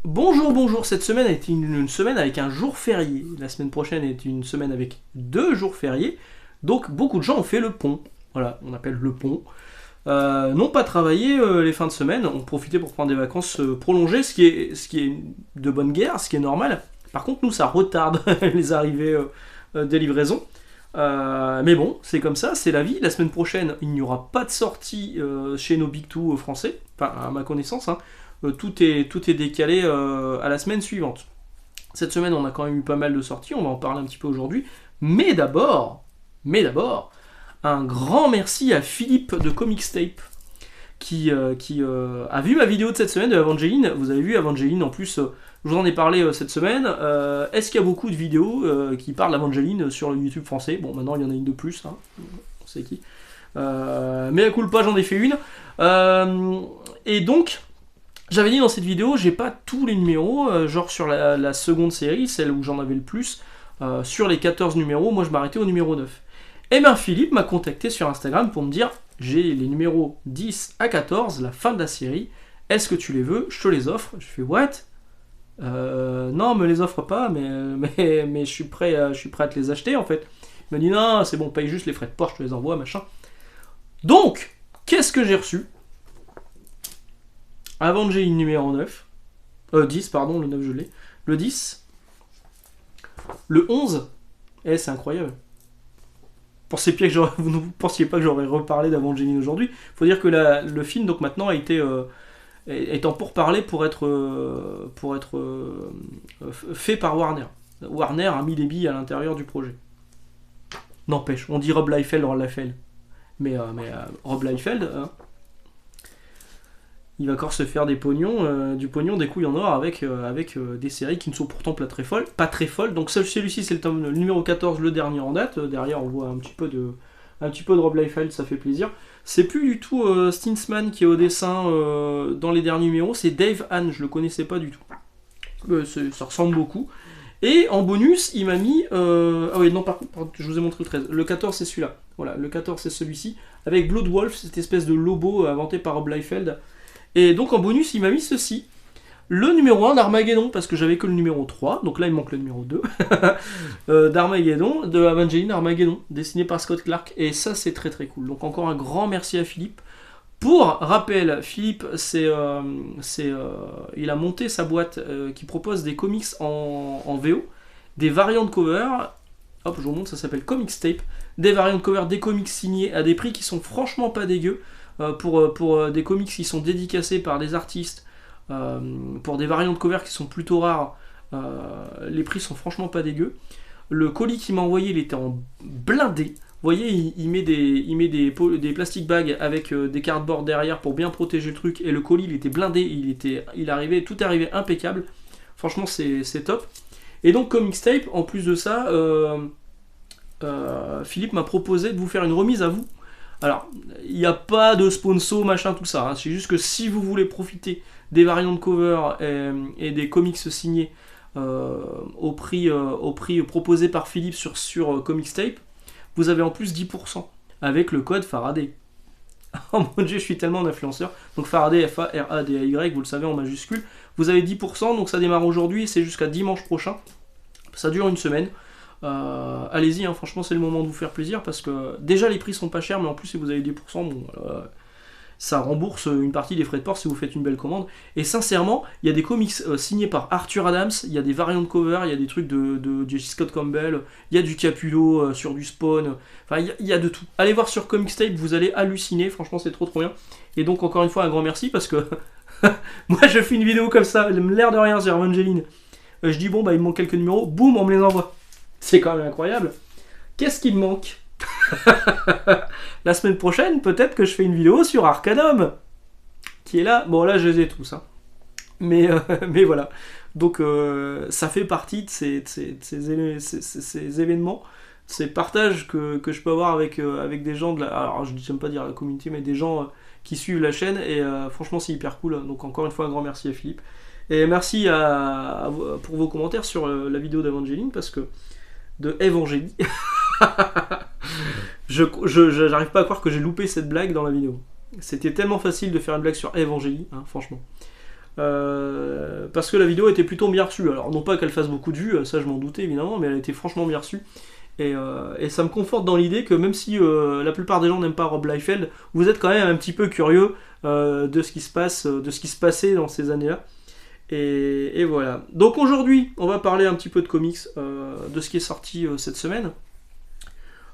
Bonjour, bonjour, cette semaine a été une semaine avec un jour férié. La semaine prochaine est une semaine avec 2 jours fériés. Donc beaucoup de gens ont fait le pont. Voilà, on appelle le pont. N'ont pas travaillé les fins de semaine, ont profité pour prendre des vacances prolongées, ce qui est de bonne guerre, ce qui est normal. Par contre, nous, ça retarde les arrivées des livraisons. Mais bon, c'est comme ça, c'est la vie. La semaine prochaine, il n'y aura pas de sortie chez nos Big Two français, enfin à ma connaissance, hein. Tout est décalé à la semaine suivante. Cette semaine, on a quand même eu pas mal de sorties, on va en parler un petit peu aujourd'hui. Mais d'abord, un grand merci à Philippe de Comixtape qui a vu ma vidéo de cette semaine de Evangeline. Vous avez vu Evangeline, en plus, je vous en ai parlé cette semaine. Est-ce qu'il y a beaucoup de vidéos qui parlent d'Evangeline sur le YouTube français? Bon, maintenant il y en a une de plus, hein. On sait qui. Mais à culpa, j'en ai fait une. Et donc, j'avais dit dans cette vidéo, j'ai pas tous les numéros, genre sur la seconde série, celle où j'en avais le plus, sur les 14 numéros, moi je m'arrêtais au numéro 9. Et bien Philippe m'a contacté sur Instagram pour me dire, j'ai les numéros 10 à 14, la fin de la série, est-ce que tu les veux? Je te les offre. Je fais what? Non, me les offre pas, mais je suis prêt à te les acheter en fait. Il m'a dit non, c'est bon, paye juste les frais de port, je te les envoie, machin. Donc, qu'est-ce que j'ai reçu? Evangeline numéro 9. 10, pardon, le 9 je l'ai. Le 10. Le 11. C'est incroyable. Vous ne pensiez pas que j'aurais reparlé d'Evangeline aujourd'hui. Faut dire que le film, donc maintenant, a été est en pourparlers pour être fait par Warner. Warner a mis des billes à l'intérieur du projet. N'empêche, on dit Rob Liefeld, mais Rob Liefeld, hein, il va encore se faire des pognons, du pognon, des couilles en or avec des séries qui ne sont pourtant pas très folles. Donc celui-ci c'est le numéro 14, le dernier en date. Derrière on voit un petit peu de Rob Liefeld, ça fait plaisir. C'est plus du tout Stinsman qui est au dessin dans les derniers numéros, c'est Dave Hahn, je le connaissais pas du tout. Ça ressemble beaucoup. Et en bonus, il m'a mis... Ah oui, non, par contre, je vous ai montré le 13. Le 14, c'est celui-là. Voilà, le 14, c'est celui-ci. Avec Blood Wolf, cette espèce de lobo inventé par Rob Liefeld. Et donc, en bonus, il m'a mis ceci. Le numéro 1 d'Armageddon, parce que j'avais que le numéro 3. Donc là, il me manque le numéro 2. D'Armageddon, de Evangeline Armageddon, dessiné par Scott Clark. Et ça, c'est très très cool. Donc encore un grand merci à Philippe. Pour rappel, Philippe, il a monté sa boîte qui propose des comics en VO, des variants de cover. Hop, je vous montre, ça s'appelle Comixtape. Des variants de cover, des comics signés à des prix qui sont franchement pas dégueux. Pour des comics qui sont dédicacés par des artistes, pour des variants de cover qui sont plutôt rares, les prix sont franchement pas dégueux. Le colis qu'il m'a envoyé, il était en blindé. Vous voyez, il met des plastic bags avec des cardboard derrière pour bien protéger le truc. Et le colis, il était blindé, tout arrivait impeccable. Franchement, c'est top. Et donc, Comixtape, en plus de ça, Philippe m'a proposé de vous faire une remise à vous. Alors, il n'y a pas de sponsor, machin, tout ça. Hein. C'est juste que si vous voulez profiter des variants de cover et des comics signés au prix proposé par Philippe sur Comixtape, vous avez en plus 10% avec le code Faraday. Oh mon dieu, je suis tellement un influenceur. Donc Faraday, F-A-R-A-D-A-Y, vous le savez en majuscule. Vous avez 10%, donc ça démarre aujourd'hui, c'est jusqu'à dimanche prochain. Ça dure une semaine. Allez-y, hein, franchement c'est le moment de vous faire plaisir parce que déjà les prix sont pas chers, mais en plus si vous avez 10%, bon, ça rembourse une partie des frais de port si vous faites une belle commande. Et sincèrement, il y a des comics signés par Arthur Adams, il y a des variants de cover, il y a des trucs de J. Scott Campbell, il y a du Capullo sur du Spawn, enfin il y a de tout. Allez voir sur Comixtape, vous allez halluciner, franchement c'est trop bien. Et donc encore une fois un grand merci parce que moi je fais une vidéo comme ça, l'air de rien sur Evangeline. Je dis bon bah il me manque quelques numéros, boum on me les envoie. C'est quand même incroyable. Qu'est-ce qu'il me manque? La semaine prochaine, peut-être que je fais une vidéo sur Arcanum, qui est là. Bon, là, je les ai tous. Hein. Mais voilà. Donc, ça fait partie de ces événements, ces partages que je peux avoir avec des gens de la... Alors, je n'aime pas dire la communauté, mais des gens qui suivent la chaîne. Et franchement, c'est hyper cool. Donc, encore une fois, un grand merci à Philippe. Et merci pour vos commentaires sur la vidéo d'Evangeline, parce que de Evangélie. J'arrive pas à croire que j'ai loupé cette blague dans la vidéo. C'était tellement facile de faire une blague sur Evangélie, hein, franchement. parce que la vidéo était plutôt bien reçue. Alors non pas qu'elle fasse beaucoup de vues, ça je m'en doutais évidemment, mais elle a été franchement bien reçue. Et ça me conforte dans l'idée que même si la plupart des gens n'aiment pas Rob Liefeld, vous êtes quand même un petit peu curieux de ce qui se passe, de ce qui se passait dans ces années-là. Et voilà. Donc aujourd'hui, on va parler un petit peu de comics, de ce qui est sorti cette semaine.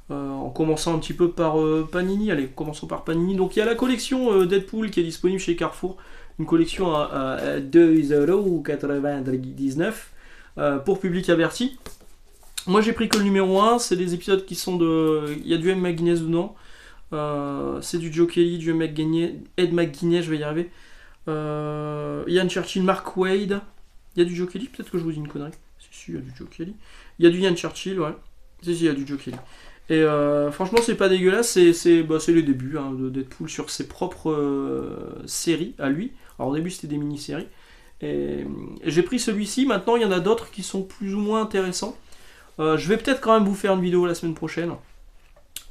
En commençant un petit peu par Panini. Allez, commençons par Panini. Donc il y a la collection Deadpool qui est disponible chez Carrefour. Une collection à 2,99€ pour public averti. Moi j'ai pris que le numéro 1, c'est des épisodes qui sont de... Il y a du M. McGuinness dedans. C'est du Joe Kelly, du Ed McGuinness, je vais y arriver. Ian Churchill, Mark Waid. Il y a du Joe Kelly, peut-être que je vous dis une connerie. Si, il y a du Joe Kelly. Il y a du Ian Churchill, ouais. Si, il y a du Joe Kelly. Et franchement, c'est pas dégueulasse, c'est les débuts de Deadpool sur ses propres séries à lui. Alors au début, c'était des mini-séries. Et j'ai pris celui-ci, maintenant il y en a d'autres qui sont plus ou moins intéressants. Je vais peut-être quand même vous faire une vidéo la semaine prochaine.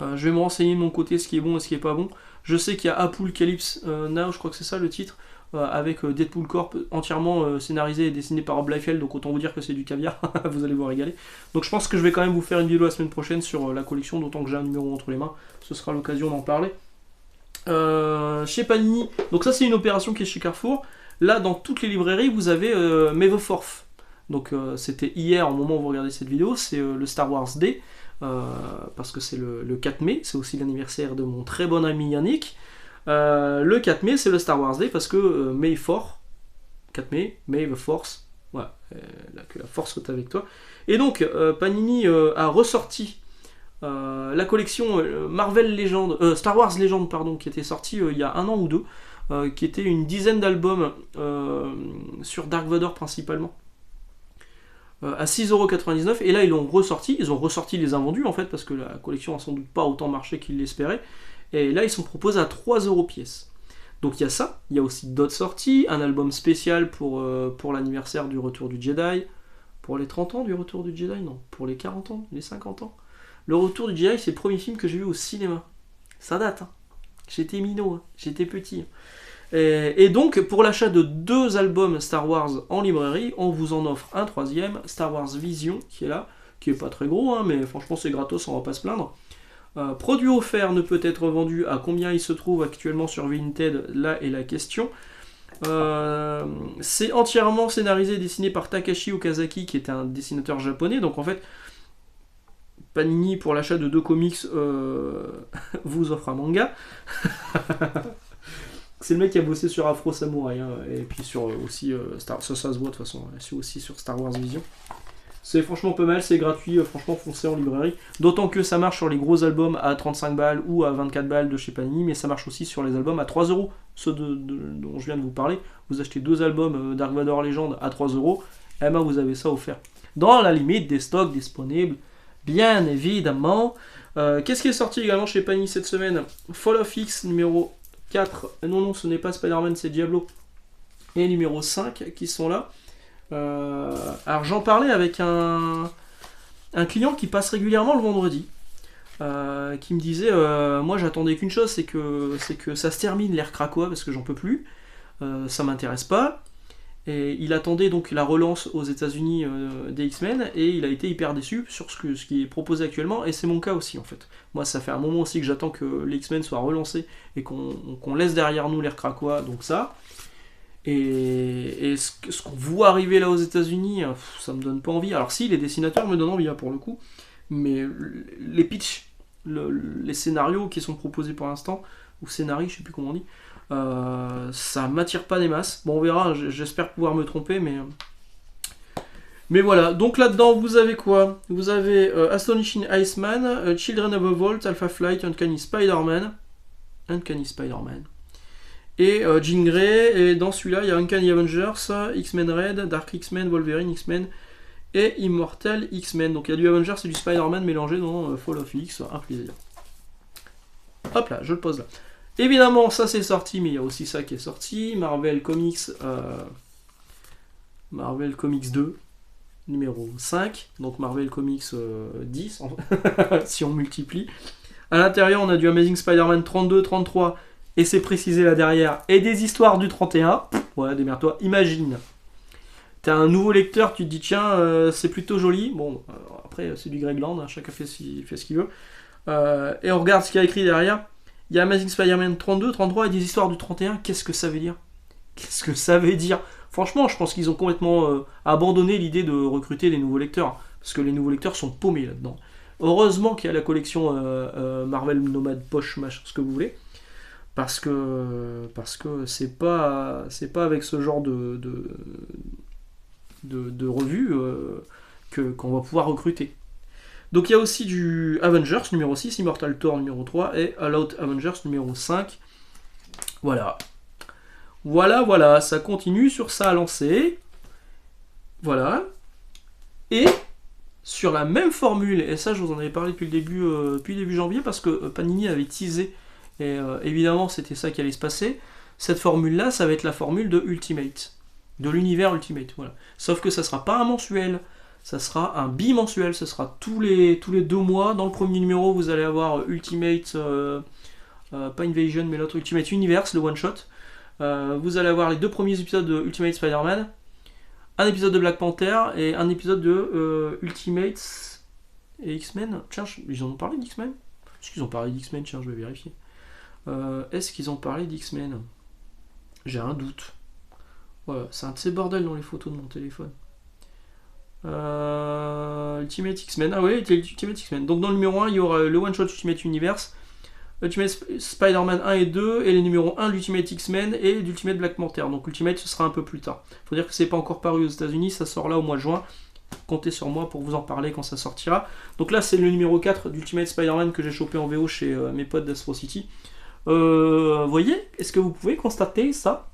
Je vais me renseigner de mon côté ce qui est bon et ce qui est pas bon. Je sais qu'il y a Apocalypse Now, je crois que c'est ça le titre, avec Deadpool Corp entièrement scénarisé et dessiné par Rob Liefeld, donc autant vous dire que c'est du caviar, vous allez vous régaler. Donc je pense que je vais quand même vous faire une vidéo la semaine prochaine sur la collection, d'autant que j'ai un numéro entre les mains, ce sera l'occasion d'en parler. Chez Panini, donc ça c'est une opération qui est chez Carrefour. Là dans toutes les librairies vous avez May the 4th. Donc c'était hier au moment où vous regardez cette vidéo, c'est le Star Wars Day, parce que c'est le 4 mai, c'est aussi l'anniversaire de mon très bon ami Yannick. Le 4 mai c'est le Star Wars Day parce que May 4, 4 mai, May the Force, ouais, que la force soit avec toi. Et donc Panini a ressorti la collection Marvel Legends, Star Wars Legends pardon, qui était sortie il y a un an ou deux, qui était une dizaine d'albums sur Dark Vador principalement, à 6,99€, et là ils l'ont ressorti, ils ont ressorti les invendus en fait, parce que la collection a sans doute pas autant marché qu'ils l'espéraient, et là ils sont proposés à 3€ pièce. Donc il y a ça, il y a aussi d'autres sorties, un album spécial pour l'anniversaire du Retour du Jedi, pour les 30 ans du Retour du Jedi, non, pour les 40 ans, les 50 ans. Le Retour du Jedi, c'est le premier film que j'ai vu au cinéma. Ça date, hein. J'étais minot, hein. J'étais petit. Et donc, pour l'achat de 2 albums Star Wars en librairie, on vous en offre un troisième, Star Wars Vision, qui est là, qui est pas très gros, hein, mais franchement c'est gratos, on va pas se plaindre. Produit offert ne peut être vendu, à combien il se trouve actuellement sur Vinted, là est la question. C'est entièrement scénarisé et dessiné par Takashi Okazaki, qui est un dessinateur japonais, donc en fait, Panini, pour l'achat de 2 comics, vous offre un manga. C'est le mec qui a bossé sur Afro Samurai, hein, et puis sur aussi ça se voit de toute façon, aussi sur Star Wars Vision. C'est franchement pas mal, c'est gratuit, franchement foncez en librairie. D'autant que ça marche sur les gros albums à 35 balles ou à 24 balles de chez Panini, mais ça marche aussi sur les albums à 3€, ceux dont je viens de vous parler. Vous achetez 2 albums Dark Vador Legend à 3€, et ben vous avez ça offert. Dans la limite des stocks disponibles, bien évidemment. Qu'est-ce qui est sorti également chez Panini cette semaine? Fall of X numéro 4, non, ce n'est pas Spider-Man, c'est Diablo, et numéro 5 qui sont là. Alors j'en parlais avec un client qui passe régulièrement le vendredi, qui me disait moi j'attendais qu'une chose, c'est que ça se termine l'ère Krakoa parce que j'en peux plus, ça m'intéresse pas, et il attendait donc la relance aux États-Unis des X-Men, et il a été hyper déçu sur ce qui est proposé actuellement, et c'est mon cas aussi en fait. Moi ça fait un moment aussi que j'attends que les X-Men soient relancés et qu'on laisse derrière nous l'ère Krakoa, donc ça. Et ce qu'on voit arriver là aux États-Unis, ça me donne pas envie. Alors si, les dessinateurs me donnent envie pour le coup, mais les pitchs, les scénarios qui sont proposés pour l'instant, ou scénarii, je sais plus comment on dit, ça m'attire pas des masses. Bon, on verra, j'espère pouvoir me tromper, mais voilà. Donc là-dedans, vous avez quoi? Vous avez Astonishing Iceman, Children of a Vault, Alpha Flight, Uncanny Spider-Man, et Jean Grey, et dans celui-là il y a Uncanny Avengers, X-Men Red, Dark X-Men, Wolverine X-Men et Immortal X-Men. Donc il y a du Avengers et du Spider-Man mélangé dans Fall of X, un plaisir. Hop là, je le pose là. Évidemment ça c'est sorti, mais il y a aussi ça qui est sorti, Marvel Comics 2 numéro 5, donc Marvel Comics 10 si on multiplie. À l'intérieur on a du Amazing Spider-Man 32, 33, et c'est précisé là derrière, et des histoires du 31, ouais, démerde-toi, imagine. T'as un nouveau lecteur, tu te dis tiens, c'est plutôt joli. Bon, après c'est du Greg Land, hein, chacun fait ce qu'il veut. Et on regarde ce qu'il y a écrit derrière. Il y a Amazing Spider-Man 32, 33 et des histoires du 31. Qu'est-ce que ça veut dire? Qu'est-ce que ça veut dire? Franchement, je pense qu'ils ont complètement abandonné l'idée de recruter des nouveaux lecteurs. Parce que les nouveaux lecteurs sont paumés là-dedans. Heureusement qu'il y a la collection Marvel Nomad Poche, machin, ce que vous voulez. Parce que c'est pas avec ce genre de revue qu'on va pouvoir recruter. Donc il y a aussi du Avengers numéro 6, Immortal Thor numéro 3 et All Out Avengers numéro 5. Voilà. Voilà, ça continue sur sa lancée. Voilà. Et sur la même formule, et ça je vous en avais parlé depuis début janvier, parce que Panini avait teasé, et évidemment c'était ça qui allait se passer. Cette formule-là, ça va être la formule de Ultimate. De l'univers Ultimate, voilà. Sauf que ça sera pas un mensuel, ça sera un bimensuel, ça sera tous les 2 mois. Dans le premier numéro, vous allez avoir Ultimate, pas Invasion, mais l'autre Ultimate Universe, le one-shot. Vous allez avoir les 2 premiers épisodes de Ultimate Spider-Man, un épisode de Black Panther et un épisode de Ultimate et X-Men. Tiens, ils en ont parlé d'X-Men? Est-ce qu'ils ont parlé d'X-Men? Tiens, je vais vérifier. Est-ce qu'ils ont parlé d'X-Men? J'ai un doute. Voilà, c'est un de ces bordels dans les photos de mon téléphone. Ultimate X-Men. Ah ouais, Ultimate X-Men. Donc dans le numéro 1, il y aura le one-shot Ultimate Universe, Ultimate Spider-Man 1 et 2, et les numéros 1 d'Ultimate X-Men et d'Ultimate Black Panther. Donc Ultimate, ce sera un peu plus tard. Faut dire que c'est pas encore paru aux États-Unis, ça sort là au mois de juin. Comptez sur moi pour vous en parler quand ça sortira. Donc là, c'est le numéro 4 d'Ultimate Spider-Man que j'ai chopé en VO chez mes potes d'Astro City. Voyez, est-ce que vous pouvez constater ça?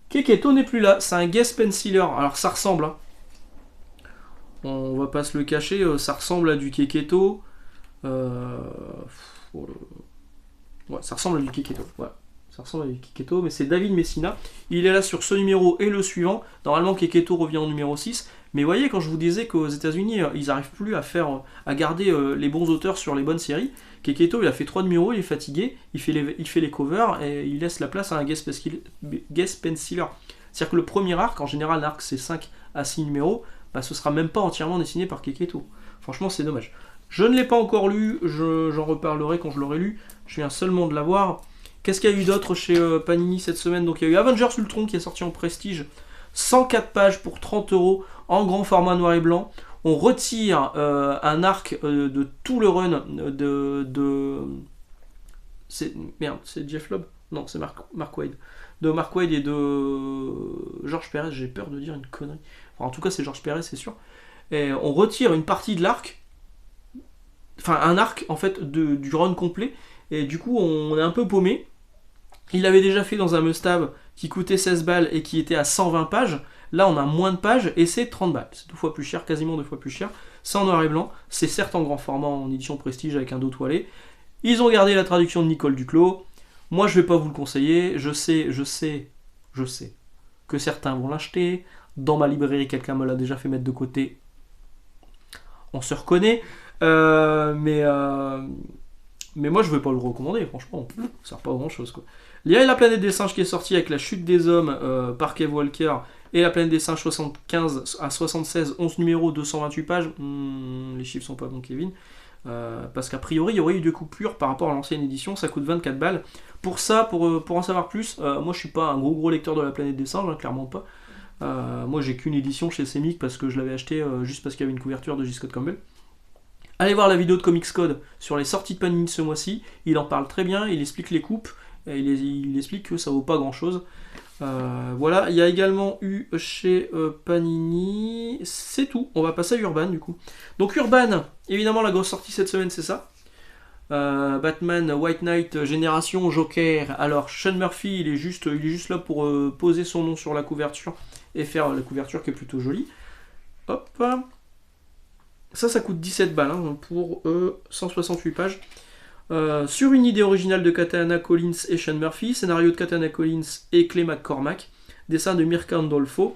Keketo n'est plus là, c'est un guest penciler. Alors ça ressemble, hein. On va pas se le cacher, ça ressemble à du Keketo. Ouais, ça ressemble à du Keketo. Voilà. Ça ressemble à du Keketo, mais c'est David Messina. Il est là sur ce numéro et le suivant. Normalement, Keketo revient au numéro 6. Mais vous voyez, quand je vous disais qu'aux États-Unis, ils n'arrivent plus à garder les bons auteurs sur les bonnes séries, Keketo, il a fait 3 numéros, il est fatigué, il fait les covers et il laisse la place à un guest penciler. C'est-à-dire que le premier arc, en général, l'arc c'est 5 à 6 numéros, bah, ce sera même pas entièrement dessiné par Keketo. Franchement, c'est dommage. Je ne l'ai pas encore lu, j'en reparlerai quand je l'aurai lu. Je viens seulement de l'avoir. Qu'est-ce qu'il y a eu d'autre chez Panini cette semaine? Donc il y a eu Avengers Ultron qui est sorti en prestige. 104 pages pour 30€ en grand format noir et blanc. On retire un arc de tout le run c'est Jeff Loeb? Non, c'est Mark Waid. De Mark Waid et de George Perez, j'ai peur de dire une connerie. Enfin, en tout cas, c'est George Perez, c'est sûr. Et on retire une partie de l'arc, enfin un arc en fait du run complet, et du coup on est un peu paumé. Il l'avait déjà fait dans un must-have qui coûtait 16 balles et qui était à 120 pages. Là on a moins de pages et c'est 30 balles. C'est 2 fois plus cher, quasiment 2 fois plus cher. C'est en noir et blanc, c'est certes en grand format en édition prestige avec un dos toilé. Ils ont gardé la traduction de Nicole Duclos. Moi je vais pas vous le conseiller, je sais que certains vont l'acheter. Dans ma librairie, quelqu'un me l'a déjà fait mettre de côté. On se reconnaît. Mais moi je vais pas le recommander, franchement, ça sert pas à grand chose quoi. Il y a La Planète des Singes qui est sortie avec La Chute des Hommes par Kev Walker et La Planète des Singes 75 à 76, 11 numéros, 228 pages. Les chiffres sont pas bons, Kevin. Parce qu'a priori il y aurait eu des coupures par rapport à l'ancienne édition, ça coûte 24 balles. Pour ça, pour en savoir plus, moi je suis pas un gros lecteur de La Planète des Singes, hein, clairement pas. Moi j'ai qu'une édition chez Semic parce que je l'avais acheté juste parce qu'il y avait une couverture de J. Scott Campbell. Allez voir la vidéo de Comics Code sur les sorties de Panini ce mois-ci, il en parle très bien, il explique les coupes, et il explique que ça vaut pas grand-chose. Voilà, il y a également eu chez Panini, c'est tout, on va passer à Urban du coup. Donc Urban, évidemment la grosse sortie cette semaine c'est ça. Batman, White Knight, Génération, Joker. Alors Sean Murphy il est juste là pour poser son nom sur la couverture et faire la couverture qui est plutôt jolie. Hop. Ça coûte 17 balles hein, pour 168 pages. Sur une idée originale de Katana Collins et Sean Murphy, scénario de Katana Collins et Clay McCormack, dessin de Mirka Andolfo.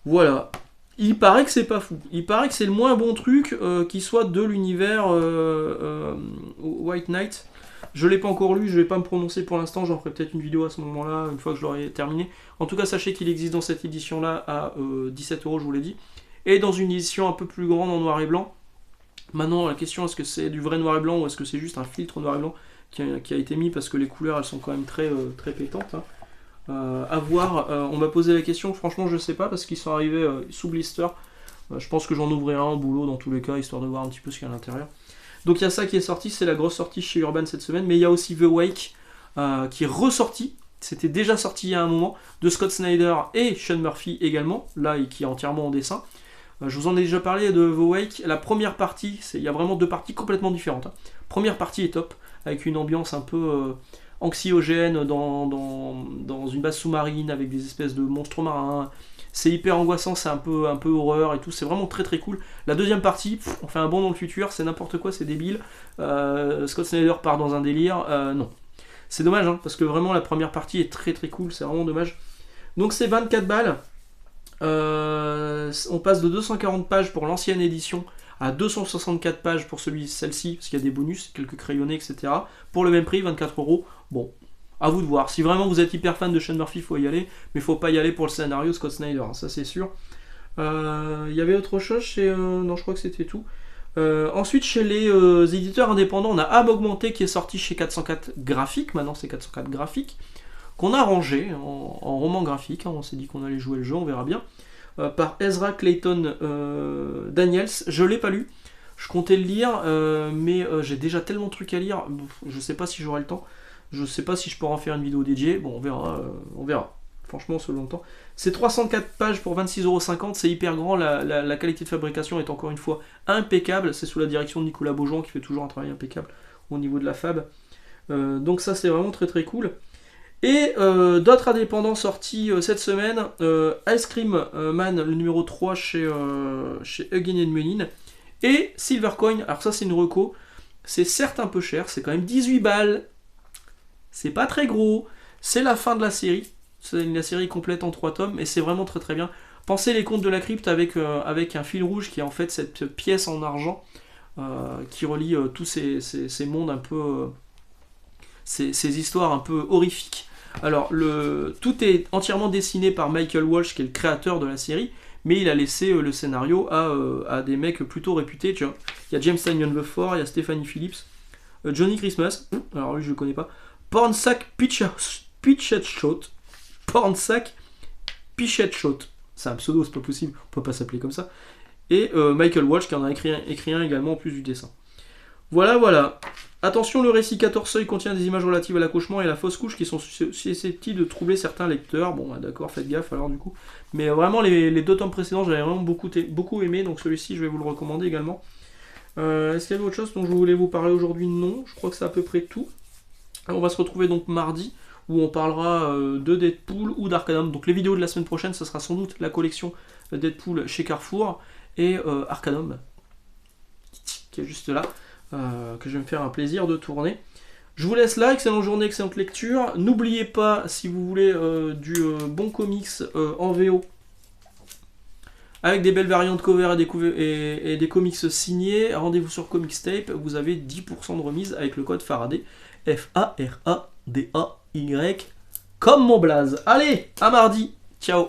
Voilà. Il paraît que c'est pas fou. Il paraît que c'est le moins bon truc qui soit de l'univers White Knight. Je ne l'ai pas encore lu, je ne vais pas me prononcer pour l'instant, j'en ferai peut-être une vidéo à ce moment-là, une fois que je l'aurai terminé. En tout cas, sachez qu'il existe dans cette édition-là à 17 €, je vous l'ai dit. Et dans une édition un peu plus grande en noir et blanc. Maintenant, la question, est-ce que c'est du vrai noir et blanc ou est-ce que c'est juste un filtre noir et blanc qui a été mis parce que les couleurs, elles sont quand même très, très pétantes. Hein. À voir, on m'a posé la question, franchement, je sais pas parce qu'ils sont arrivés sous blister. Je pense que j'en ouvrirai un au boulot dans tous les cas, histoire de voir un petit peu ce qu'il y a à l'intérieur. Donc il y a ça qui est sorti, c'est la grosse sortie chez Urban cette semaine, mais il y a aussi The Wake qui est ressorti. C'était déjà sorti il y a un moment, de Scott Snyder et Sean Murphy également, là qui est entièrement en dessin. Je vous en ai déjà parlé de The Wake. La première partie, il y a vraiment deux parties complètement différentes. Hein. Première partie est top, avec une ambiance un peu anxiogène dans une base sous-marine avec des espèces de monstres marins. C'est hyper angoissant, c'est un peu horreur et tout, c'est vraiment très très cool. La deuxième partie, on fait un bond dans le futur, c'est n'importe quoi, c'est débile. Scott Snyder part dans un délire, non. C'est dommage, hein, parce que vraiment la première partie est très très cool, c'est vraiment dommage. Donc c'est 24 balles. On passe de 240 pages pour l'ancienne édition à 264 pages pour celle-ci, parce qu'il y a des bonus, quelques crayonnés, etc. Pour le même prix, 24 €. Bon, à vous de voir. Si vraiment vous êtes hyper fan de Sean Murphy, il faut y aller, mais il faut pas y aller pour le scénario Scott Snyder, hein, ça c'est sûr. Il y avait autre chose chez... non, je crois que c'était tout. Ensuite, chez les éditeurs indépendants, on a Âme Augmentée qui est sorti chez 404 Graphiques, maintenant c'est 404 Graphiques, qu'on a rangé en roman graphique, hein, on s'est dit qu'on allait jouer le jeu, on verra bien, par Ezra Clayton Daniels. Je l'ai pas lu, je comptais le lire, mais j'ai déjà tellement de trucs à lire, je sais pas si j'aurai le temps, je sais pas si je pourrai en faire une vidéo dédiée, bon on verra. Franchement, selon le temps. C'est 304 pages pour 26,50 €, c'est hyper grand, la qualité de fabrication est encore une fois impeccable, c'est sous la direction de Nicolas Beaujean qui fait toujours un travail impeccable au niveau de la fab. Donc ça c'est vraiment très très cool. Et d'autres indépendants sortis cette semaine, Ice Cream Man, le numéro 3 chez Huggin & Mullin, et Silver Coin, alors ça c'est une reco, c'est certes un peu cher, c'est quand même 18 balles, c'est pas très gros, c'est la fin de la série, c'est la série complète en 3 tomes, et c'est vraiment très très bien. Pensez les contes de la crypte avec un fil rouge qui est en fait cette pièce en argent qui relie tous ces mondes un peu... ces histoires un peu horrifiques. Alors, tout est entièrement dessiné par Michael Walsh, qui est le créateur de la série, mais il a laissé le scénario à des mecs plutôt réputés. Tu vois. Il y a James Tynion IV, il y a Stephanie Phillips, Johnny Christmas, alors lui je le connais pas, Pornsack Pitchetshot, Pornsack Pitchetshot, c'est un pseudo, c'est pas possible, on peut pas s'appeler comme ça, et Michael Walsh qui en a écrit un également en plus du dessin. Voilà. Attention, le récit 14 seuils contient des images relatives à l'accouchement et à la fausse couche qui sont susceptibles de troubler certains lecteurs. Bon, d'accord, faites gaffe alors du coup. Mais vraiment, les deux tomes précédents, j'avais vraiment beaucoup aimé, donc celui-ci, je vais vous le recommander également. Est-ce qu'il y avait autre chose dont je voulais vous parler aujourd'hui? Non, je crois que c'est à peu près tout. Alors, on va se retrouver donc mardi, où on parlera de Deadpool ou d'Arcanum. Donc les vidéos de la semaine prochaine, ça sera sans doute la collection Deadpool chez Carrefour et Arcanum, qui est juste là. Que je vais me faire un plaisir de tourner. Je vous laisse là, excellente journée, excellente lecture. N'oubliez pas, si vous voulez du bon comics en VO, avec des belles variantes cover et des comics signés, rendez-vous sur Comixtape, vous avez 10% de remise avec le code Faraday, Faraday, comme mon blaze. Allez, à mardi, ciao.